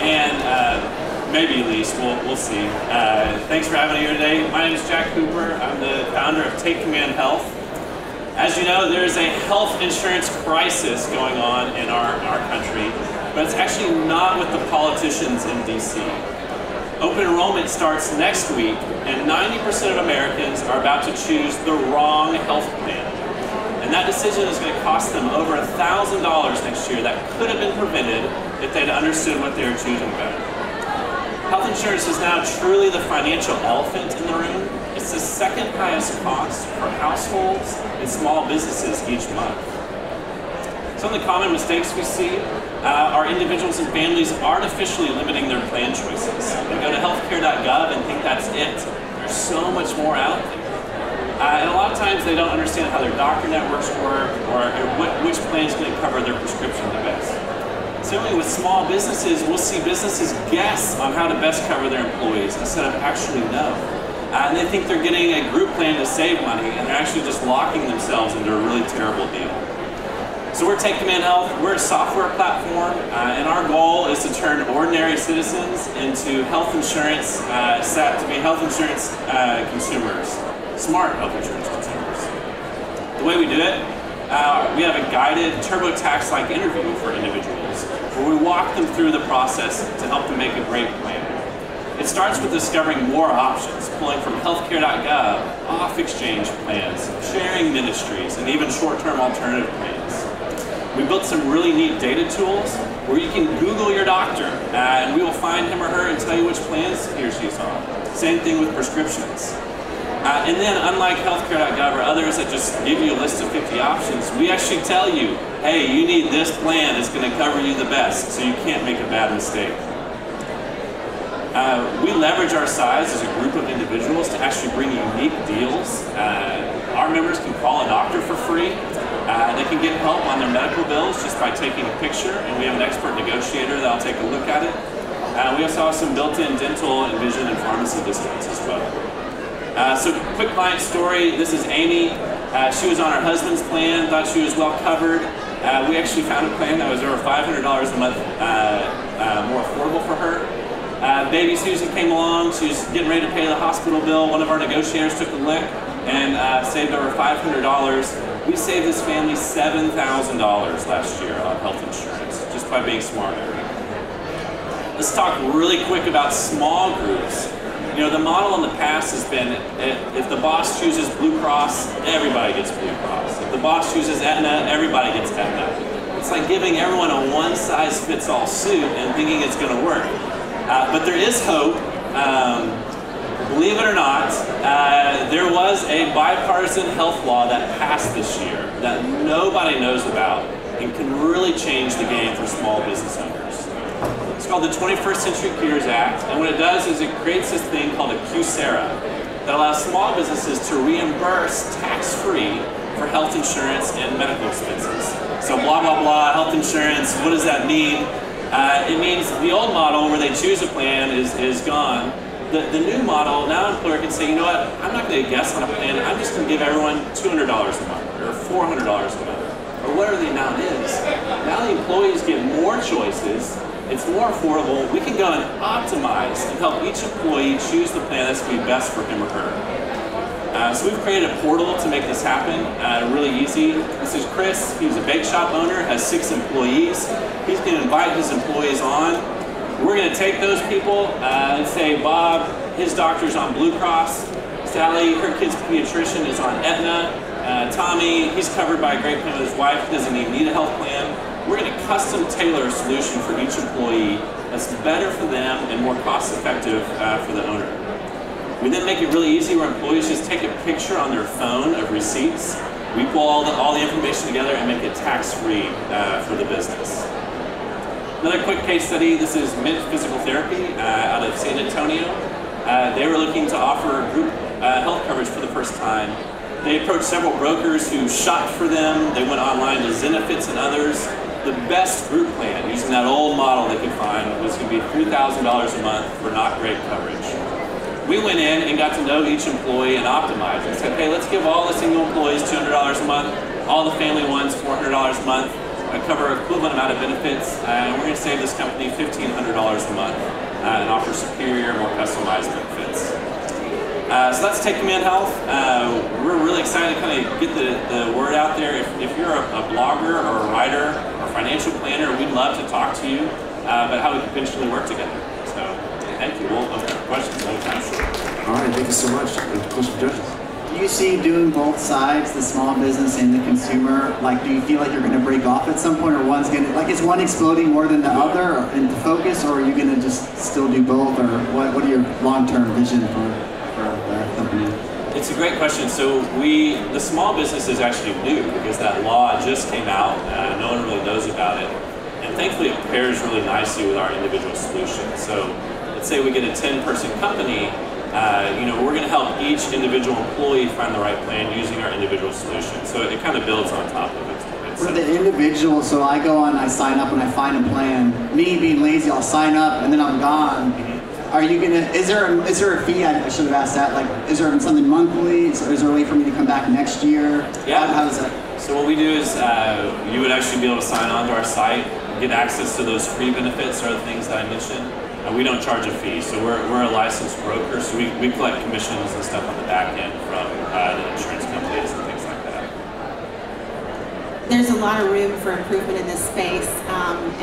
and maybe least, we'll see. Thanks for having me here today. My name is Jack Cooper. I'm the founder of Take Command Health. As you know, there's a health insurance crisis going on in our country, but it's actually not with the politicians in DC. Open enrollment starts next week, and 90% of Americans are about to choose the wrong health plan. And that decision is going to cost them over $1,000 next year that could have been prevented if they'd understood what they were choosing better. Health insurance is now truly the financial elephant in the room. It's the second highest cost for households and small businesses each month. Some of the common mistakes we see are individuals and families artificially limiting their plan choices. They go to healthcare.gov and think that's it. There's so much more out there. And a lot of times they don't understand how their doctor networks work or which plan is going to cover their prescription the best. Similarly with small businesses, we'll see businesses guess on how to best cover their employees instead of actually know. And they think they're getting a group plan to save money, and they're actually just locking themselves into a really terrible deal. So we're Take Command Health. We're a software platform, and our goal is to turn ordinary citizens into health insurance, set to be health insurance consumers, smart health insurance consumers. The way we do it, we have a guided TurboTax-like interview for individuals, where we walk them through the process to help them make a great plan. It starts with discovering more options, pulling from healthcare.gov, off-exchange plans, sharing ministries, and even short-term alternative plans. We built some really neat data tools where you can Google your doctor and we will find him or her and tell you which plans he or she's on. Same thing with prescriptions. And then unlike healthcare.gov or others that just give you a list of 50 options, we actually tell you, hey, you need this plan, it's going to cover you the best, so you can't make a bad mistake. We leverage our size as a group of individuals to actually bring unique deals. Our members can call a doctor for free. They can get help on their medical bills just by taking a picture, and we have an expert negotiator that'll take a look at it. We also have some built-in dental and vision and pharmacy discounts as well. So quick client story, this is Amy. She was on her husband's plan, thought she was well covered. We actually found a plan that was over $500 a month more affordable for her. Baby Susan came along, she was getting ready to pay the hospital bill. One of our negotiators took a lick and saved over $500. We saved this family $7,000 last year on health insurance, just by being smarter. Let's talk really quick about small groups. You know, the model in the past has been, if the boss chooses Blue Cross, everybody gets Blue Cross. If the boss chooses Aetna, everybody gets Aetna. It's like giving everyone a one-size-fits-all suit and thinking it's going to work. But there is hope. Believe it or not, there was a bipartisan health law that passed this year that nobody knows about and can really change the game for small business owners. It's called the 21st Century Cures Act, and what it does is it creates this thing called a QSARA that allows small businesses to reimburse tax-free for health insurance and medical expenses. So blah, blah, blah, health insurance, what does that mean? It means the old model where they choose a plan is gone. The new model, now an employer can say, you know what, I'm not going to guess on a plan, I'm just going to give everyone $200 a month or $400 a month or whatever the amount is. Now the employees get more choices, it's more affordable, we can go and optimize and help each employee choose the plan that's going to be best for him or her. So we've created a portal to make this happen, really easy. This is Chris, he's a bake shop owner, has 6 employees. He's going to invite his employees on. We're going to take those people and say, Bob, his doctor's on Blue Cross. Sally, her kid's pediatrician is on Aetna. Tommy, he's covered by a great plan with his wife. He doesn't even need a health plan. We're going to custom tailor a solution for each employee that's better for them and more cost effective for the owner. We then make it really easy where employees just take a picture on their phone of receipts. We pull all the information together and make it tax-free for the business. Another quick case study, this is Mint Physical Therapy out of San Antonio. They were looking to offer group health coverage for the first time. They approached several brokers who shopped for them. They went online to Zenefits and others. The best group plan, using that old model they could find, was going to be $3,000 a month for not great coverage. We went in and got to know each employee and optimized and said, hey, let's give all the single employees $200 a month, all the family ones $400 a month. cover equivalent amount of benefits, and we're going to save this company $1,500 a month and offer superior, more customized benefits. So that's Take Command Health. We're really excited to kind of get the word out there. If you're a blogger or a writer or financial planner, we'd love to talk to you about how we can potentially work together. So thank you. We'll open up questions anytime. All right, thank you so much. Question judges. Do you see doing both sides, the small business and the consumer? Like, do you feel like you're going to break off at some point, or one's going to, like, is one exploding more than the other into focus, or are you going to just still do both, or what are your long-term vision for the company? It's a great question. So the small business is actually new because that law just came out. No one really knows about it. And thankfully it pairs really nicely with our individual solution. So let's say we get a 10-person company, we're going to help each individual employee find the right plan using our individual solution. So it kind of builds on top of it. For the individual, so I go on, I sign up, and I find a plan. Me being lazy, I'll sign up and then I'm gone. Are you gonna? Is there a fee? I should have asked that. Like, is there something monthly? Is there a way for me to come back next year? Yeah. How does that? So what we do is you would actually be able to sign on to our site, get access to those free benefits or the things that I mentioned. We don't charge a fee, so we're a licensed broker, so we collect commissions and stuff on the back end from the insurance companies and things like that. There's a lot of room for improvement in this space,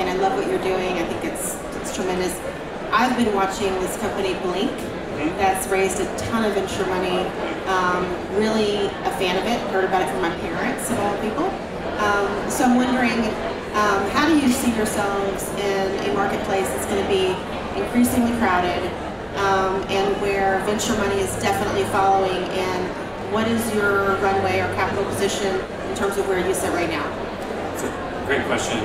and I love what you're doing. I think it's tremendous. I've been watching this company Blink that's raised a ton of venture money. Really a fan of it. Heard about it from my parents of all people. So I'm wondering, how do you see yourselves in a marketplace that's going to be increasingly crowded and where venture money is definitely following? And what is your runway or capital position in terms of where you sit right now? Great question.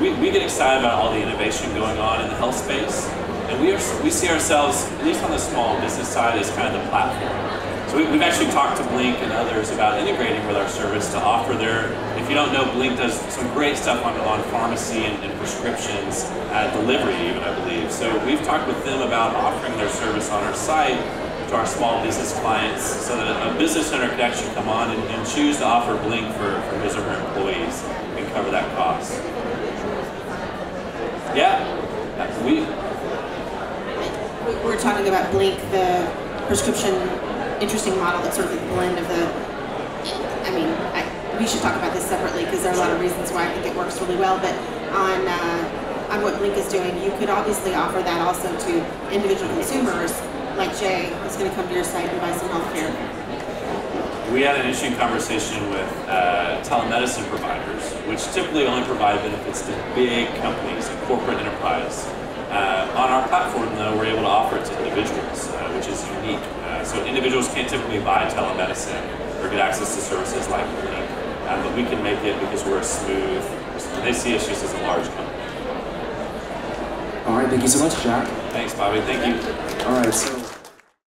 We get excited about all the innovation going on in the health space, and we see ourselves, at least on the small business side, as kind of the platform. So we've actually talked to Blink and others about integrating with our service to offer if you don't know, Blink does some great stuff on pharmacy and prescriptions, delivery even, I believe. So we've talked with them about offering their service on our site to our small business clients so that a business owner could actually come on and choose to offer Blink for his or her employees and cover that cost. Yeah, we're talking about Blink, the prescription interesting model that's sort of a blend of we should talk about this separately because there are a lot of reasons why I think it works really well, but on what Blink is doing, you could obviously offer that also to individual consumers like Jay, who's going to come to your site and buy some healthcare. We had an interesting conversation with telemedicine providers, which typically only provide benefits to big companies and corporate enterprise. On our platform, though, we're able to offer it to individuals, which is unique. So individuals can't typically buy telemedicine or get access to services like Blink, but we can make it because we're smooth. They see us just as a large company. All right, thank you so much, Jack. Thanks, Bobby. Thank you. All right, so.